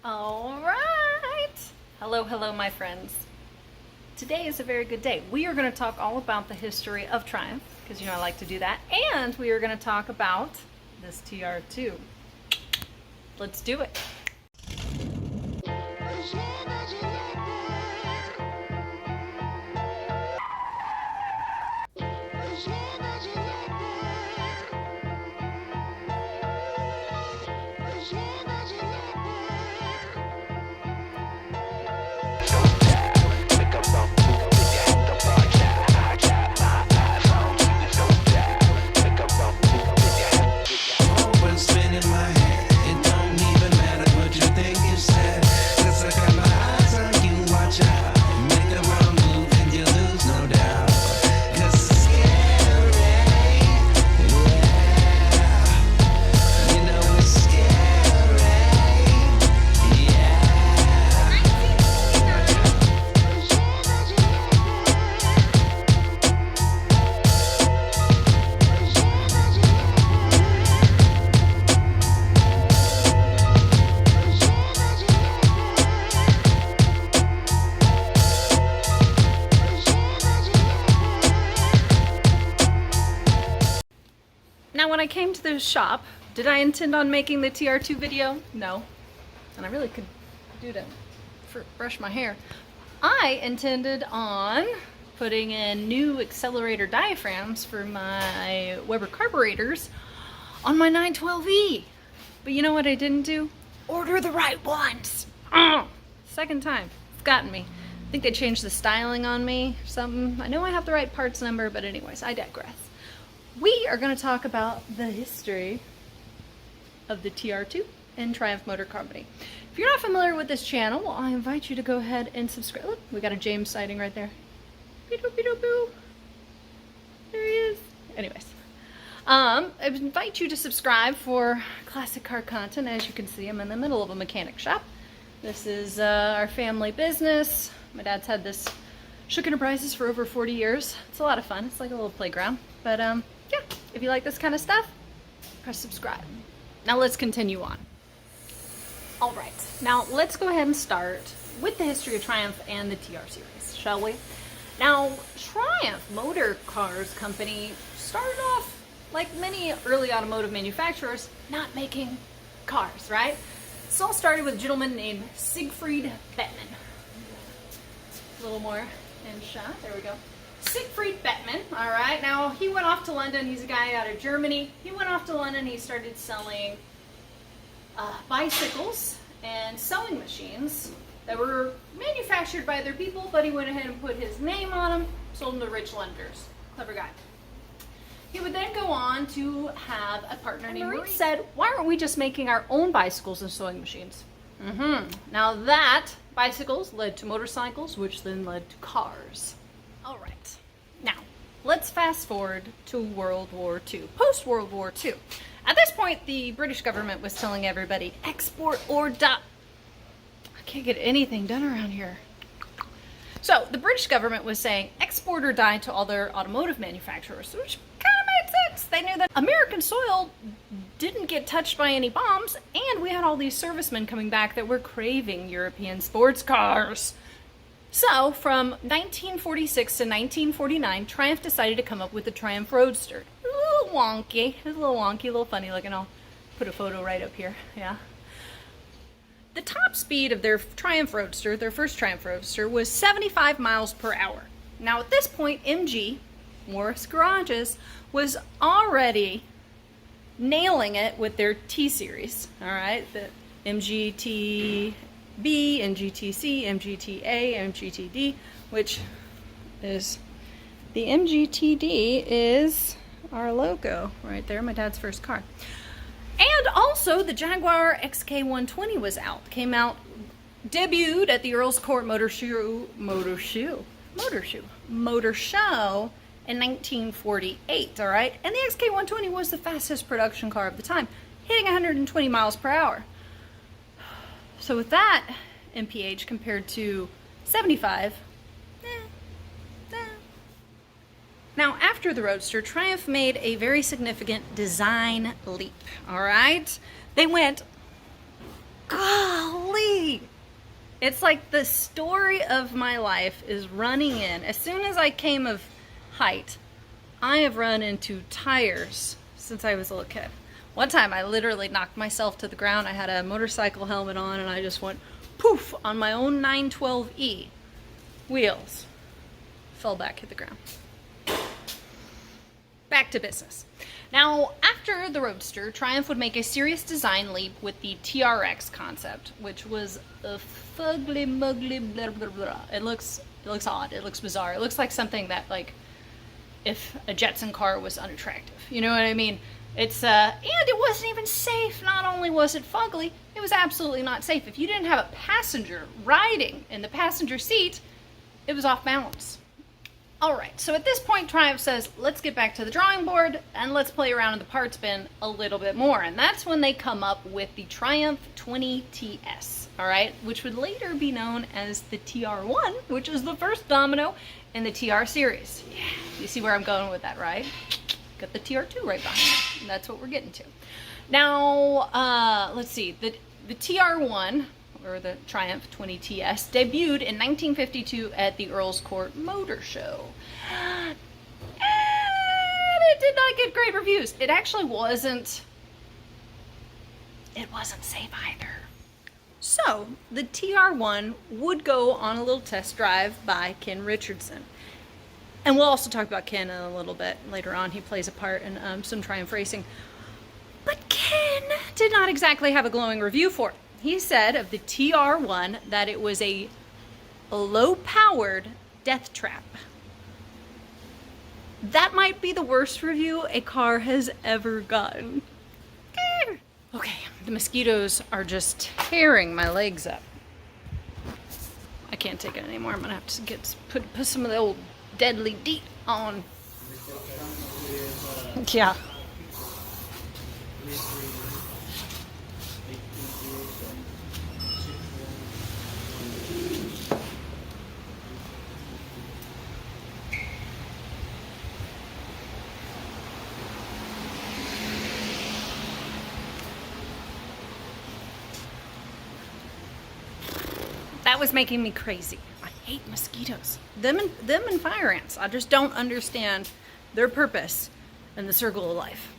All right. Hello, my friends. Today is a very good day. We are going to talk all about the history of Triumph, because you know I like to do that, and we are going to talk about this TR2. Let's do it. Now, when I came to the shop, did I intend on making the TR2 video? No. And I really could do to brush my hair. I intended on putting in new accelerator diaphragms for my Weber carburetors on my 912E. But you know what I didn't do? Order the right ones. Second time. It's gotten me. I think they changed the styling on me or something. I know I have the right parts number, but anyways, I digress. We are going to talk about the history of the TR2 and Triumph Motor Company. If you're not familiar with this channel, well, I invite you to go ahead and subscribe. Look, we got a James sighting right there. Boo. There he is. Anyways, I invite you to subscribe for classic car content. As you can see, I'm in the middle of a mechanic shop. This is our family business. My dad's had this Shulte Enterprises for over 40 years. It's a lot of fun. It's like a little playground. But yeah, if you like this kind of stuff, press subscribe. Now let's continue on. All right, now let's go ahead and start with the history of Triumph and the TR series, shall we? Now, Triumph Motor Cars Company started off, like many early automotive manufacturers, not making cars, right? This all started with a gentleman named Siegfried Bettman. A little more in shot, there we go. Siegfried Bettman, all right. Now, he went off to London. He's a guy out of Germany. He went off to London. He started selling bicycles and sewing machines that were manufactured by other people, but he went ahead and put his name on them, sold them to rich lenders. Clever guy. He would then go on to have a partner named Moritz. Said, why aren't we just making our own bicycles and sewing machines? Now that bicycles led to motorcycles, which then led to cars. All right, now let's fast forward to World War II, post-World War II. At this point, the British government was telling everybody, export or die. I can't get anything done around here. So the British government was saying, export or die to all their automotive manufacturers, which kind of made sense. They knew that American soil didn't get touched by any bombs, and we had all these servicemen coming back that were craving European sports cars. So, from 1946 to 1949, Triumph decided to come up with the Triumph Roadster. A little wonky, a little funny looking. I'll put a photo right up here, yeah. The top speed of their Triumph Roadster, their first Triumph Roadster, was 75 miles per hour. Now, at this point, MG, Morris Garages, was already nailing it with their T-series, all right? The MGT B, MGTC, MGTA, MGTD, which is the MGTD is our logo right there, my dad's first car. And also the Jaguar XK120 was out, debuted at the Earl's Court Motor Show in 1948, all right? And the XK120 was the fastest production car of the time, hitting 120 miles per hour. So with that MPH compared to 75, Now, after the Roadster, Triumph made a very significant design leap, all right? They went, golly, It's like the story of my life is running in. As soon as I came of height, I have run into tires since I was a little kid. One time I literally knocked myself to the ground. I had a motorcycle helmet on and I just went poof on my own 912E wheels. Fell back, hit the ground. Back to business. Now, after the Roadster, Triumph would make a serious design leap with the TRX concept, which was a fugly mugly blah blah blah. It looks odd. It looks bizarre. It looks like something that, like, if a Jetson car was unattractive. You know what I mean? It's and it wasn't even safe. Not only was it fugly, it was absolutely not safe. If you didn't have a passenger riding in the passenger seat, it was off balance. Alright, so at this point Triumph says, let's get back to the drawing board and let's play around in the parts bin a little bit more. And that's when they come up with the Triumph 20 TS, alright, which would later be known as the TR1, which is the first domino in the TR series. Yeah, you see where I'm going with that, right? Got the TR2 right behind me, and that's what we're getting to. Now, let's see, the TR1, or the Triumph 20 TS, debuted in 1952 at the Earl's Court Motor Show. And it did not get great reviews. It actually wasn't safe either. So, the TR1 would go on a little test drive by Ken Richardson. And we'll also talk about Ken in a little bit later on. He plays a part in some Triumph racing. But Ken did not exactly have a glowing review for it. He said of the TR1 that it was a low-powered death trap. That might be the worst review a car has ever gotten. Okay, the mosquitoes are just tearing my legs up. I can't take it anymore. I'm gonna have to put some of the old deadly DEET on. Yeah. That was making me crazy. I hate mosquitoes. Them and fire ants. I just don't understand their purpose in the circle of life.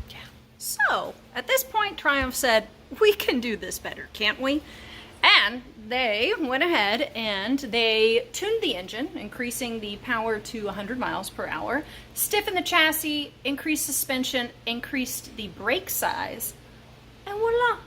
Yeah. So, at this point, Triumph said, we can do this better, can't we? And they went ahead and they tuned the engine, increasing the power to 100 miles per hour, stiffened the chassis, increased suspension, increased the brake size, and voila!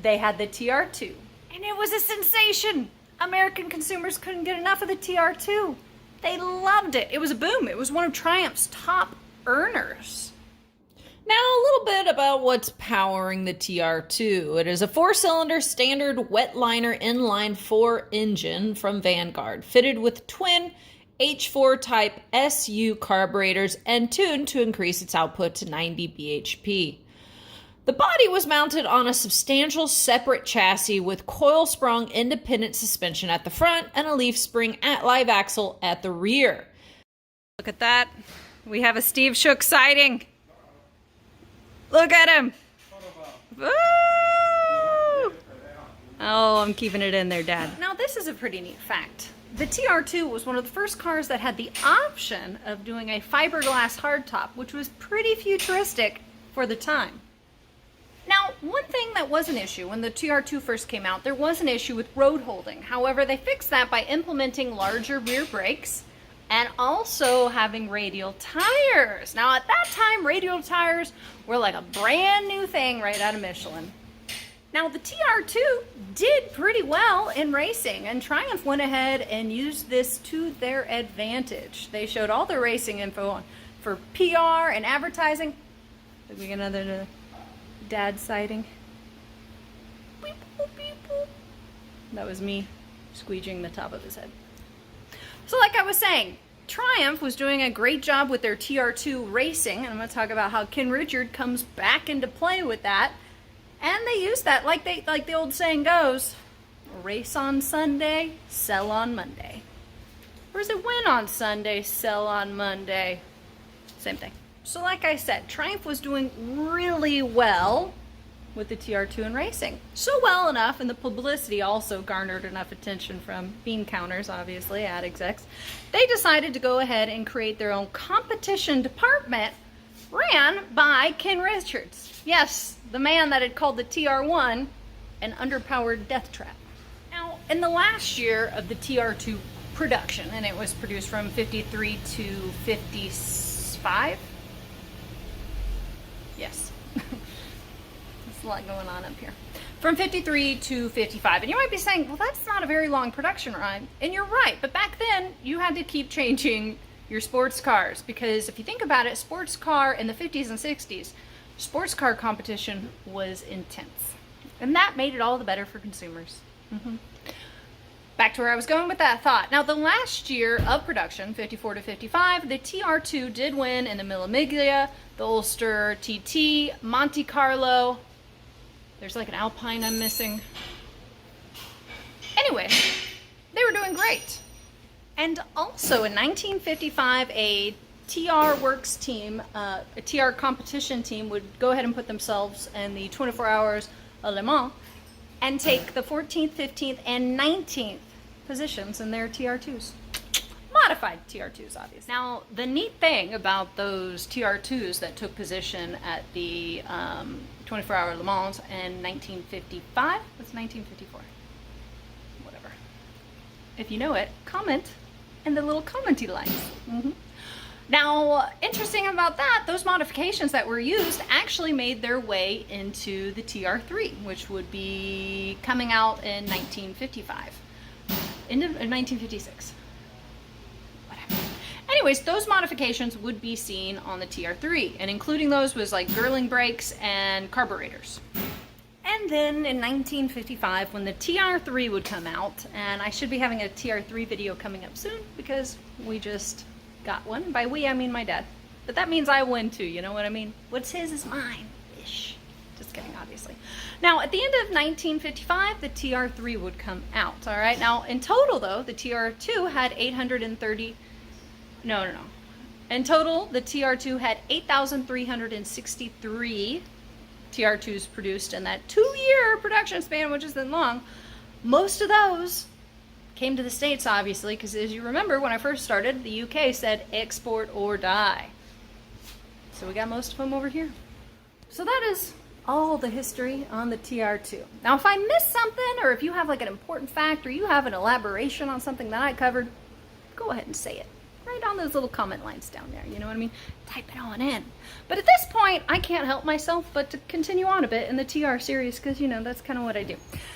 They had the TR2. And it was a sensation! American consumers couldn't get enough of the TR2. They loved it. It was a boom. It was one of Triumph's top earners. Now, a little bit about what's powering the TR2. It is a 4-cylinder standard wet liner inline 4 engine from Vanguard, fitted with twin H4 type SU carburetors and tuned to increase its output to 90 bhp. The body was mounted on a substantial separate chassis with coil-sprung independent suspension at the front and a leaf spring live axle at the rear. Look at that. We have a Steve Shook sighting. Look at him. Woo! Oh, I'm keeping it in there, Dad. Now, this is a pretty neat fact. The TR2 was one of the first cars that had the option of doing a fiberglass hardtop, which was pretty futuristic for the time. Now, one thing that was an issue when the TR2 first came out, there was an issue with road holding. However, they fixed that by implementing larger rear brakes and also having radial tires. Now, at that time, radial tires were like a brand new thing right out of Michelin. Now, the TR2 did pretty well in racing, and Triumph went ahead and used this to their advantage. They showed all their racing info for PR and advertising. Did we get another Dad sighting? Beep, boop, beep, boop. That was me squeegeeing the top of his head. So like I was saying, Triumph was doing a great job with their TR2 racing, and I'm going to talk about how Ken Richard comes back into play with that. And they use that like the old saying goes, race on Sunday, sell on Monday. Or is it win on Sunday, sell on Monday? Same thing. So like I said, Triumph was doing really well with the TR2 in racing. So well enough, and the publicity also garnered enough attention from bean counters, obviously, ad execs, they decided to go ahead and create their own competition department ran by Ken Richards. Yes, the man that had called the TR1 an underpowered death trap. Now, in the last year of the TR2 production, and it was produced from 53 to 55? Yes. There's a lot going on up here. From 53 to 55. And you might be saying, well, that's not a very long production run. And you're right, but back then, you had to keep changing your sports cars, because if you think about it, sports car in the 50s and 60s, sports car competition was intense. And that made it all the better for consumers. Back to where I was going with that thought. Now, the last year of production, 54 to 55, the TR2 did win in the Mille Miglia, the Ulster TT, Monte Carlo. There's like an Alpine I'm missing. Anyway, they were doing great. And also in 1955, a TR Works team, a TR competition team, would go ahead and put themselves in the 24 Hours of Le Mans and take the 14th, 15th, and 19th positions in their TR2s. Modified TR2s, obviously. Now, the neat thing about those TR2s that took position at the 24-hour Le Mans in 1955, what's 1954? Whatever. If you know it, comment in the little commenty lines. Now, interesting about that, those modifications that were used actually made their way into the TR3, which would be coming out in 1955. In 1956. Whatever. Anyways, those modifications would be seen on the TR3, and including those was like Girling brakes and carburetors. And then in 1955, when the TR3 would come out, and I should be having a TR3 video coming up soon because we just got one. By we, I mean my dad. But that means I win too, you know what I mean? What's his is mine. Ish. Just kidding, obviously. Now, at the end of 1955, the TR3 would come out, all right? Now, in total, though, the TR2 had 830... No. In total, the TR2 had 8,363 TR2s produced in that 2-year production span, which isn't long. Most of those came to the States, obviously, because as you remember, when I first started, the UK said export or die. So we got most of them over here. So that is all the history on the TR2. Now, if I missed something, or if you have like an important fact, or you have an elaboration on something that I covered, go ahead and say it. Right on those little comment lines down there, you know what I mean? Type it on in. But at this point, I can't help myself but to continue on a bit in the TR series, because, you know, that's kind of what I do.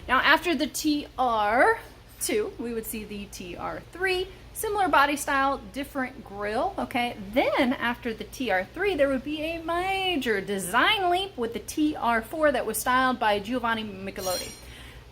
Now, after the TR2, we would see the TR3, similar body style, different grille, okay? Then, after the TR3, there would be a major design leap with the TR4 that was styled by Giovanni Michelotti.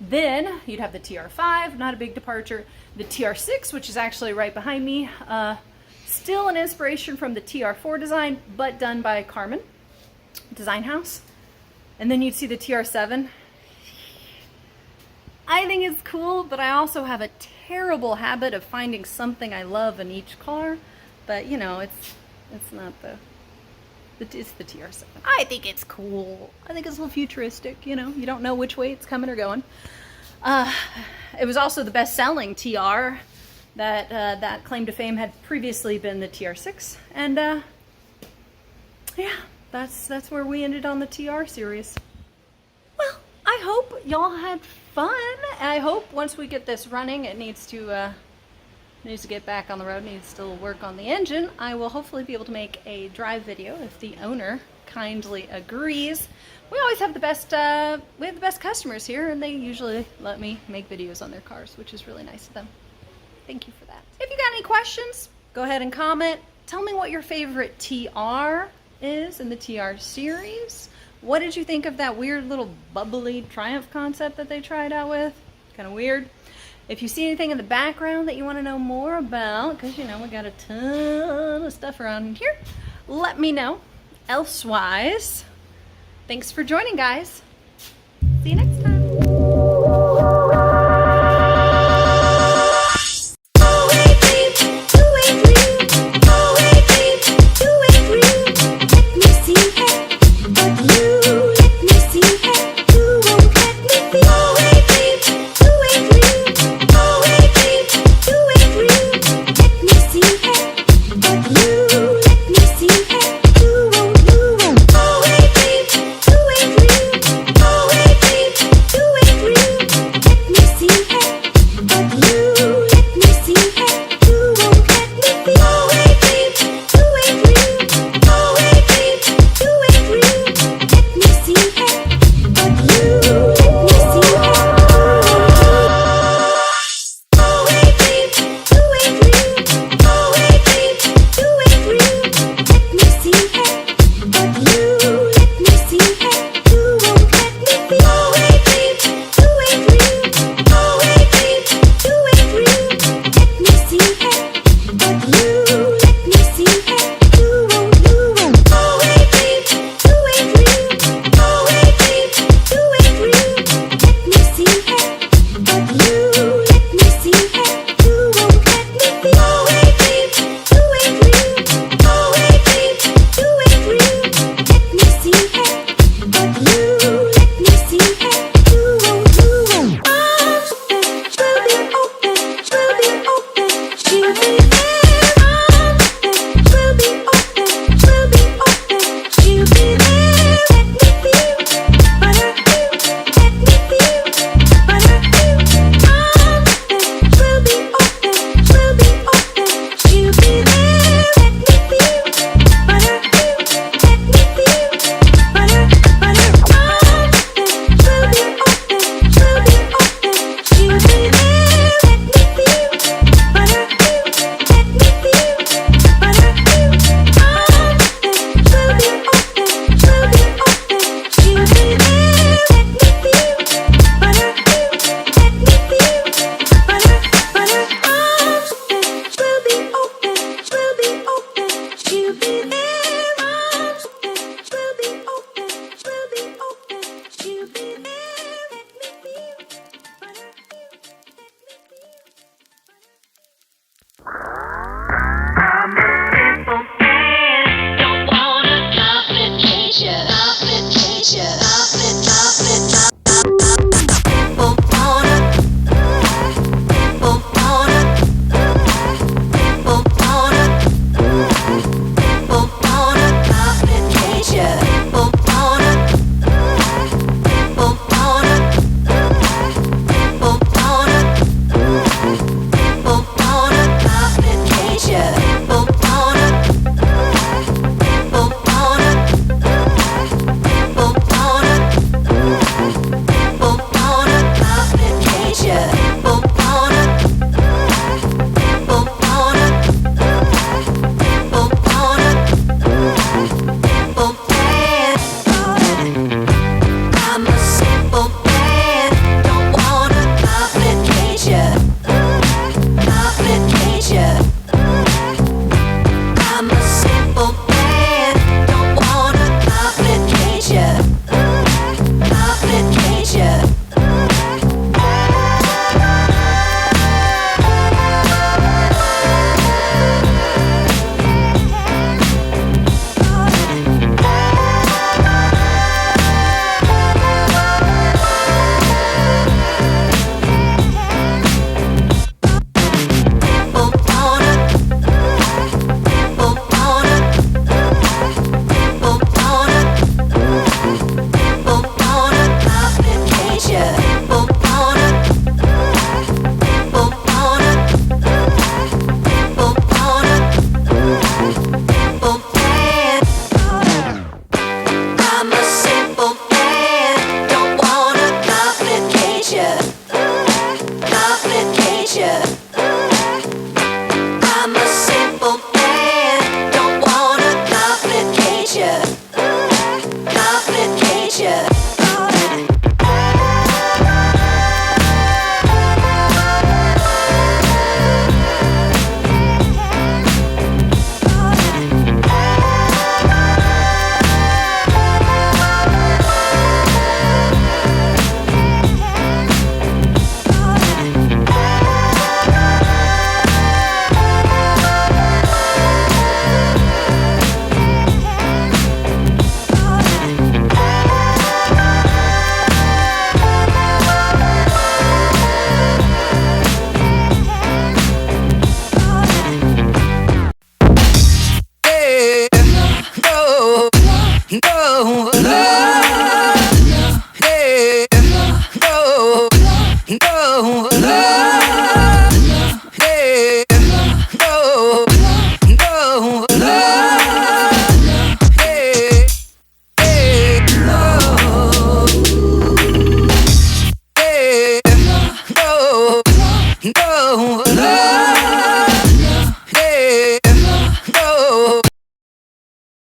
Then, you'd have the TR5, not a big departure. The TR6, which is actually right behind me, still an inspiration from the TR4 design, but done by Carmen Design House. And then you'd see the TR7. I think it's cool, but I also have a terrible habit of finding something I love in each car. But, you know, it's not it's the TR7. I think it's cool. I think it's a little futuristic, you know. You don't know which way it's coming or going. It was also the best-selling TR. That claim to fame had previously been the TR6. And, yeah, that's where we ended on the TR series. Well, I hope y'all had fun. I hope once we get this running, it needs to get back on the road, needs to work on the engine. I will hopefully be able to make a drive video if the owner kindly agrees. We always have the best customers here, and they usually let me make videos on their cars, which is really nice of them. Thank you for that. If you got any questions, go ahead and comment. Tell me what your favorite TR is in the TR series. What did you think of that weird little bubbly Triumph concept that they tried out with? Kind of weird. If you see anything in the background that you want to know more about, because, you know, we got a ton of stuff around here, let me know. Elsewise, thanks for joining, guys. See you next time. Let me see her. boom.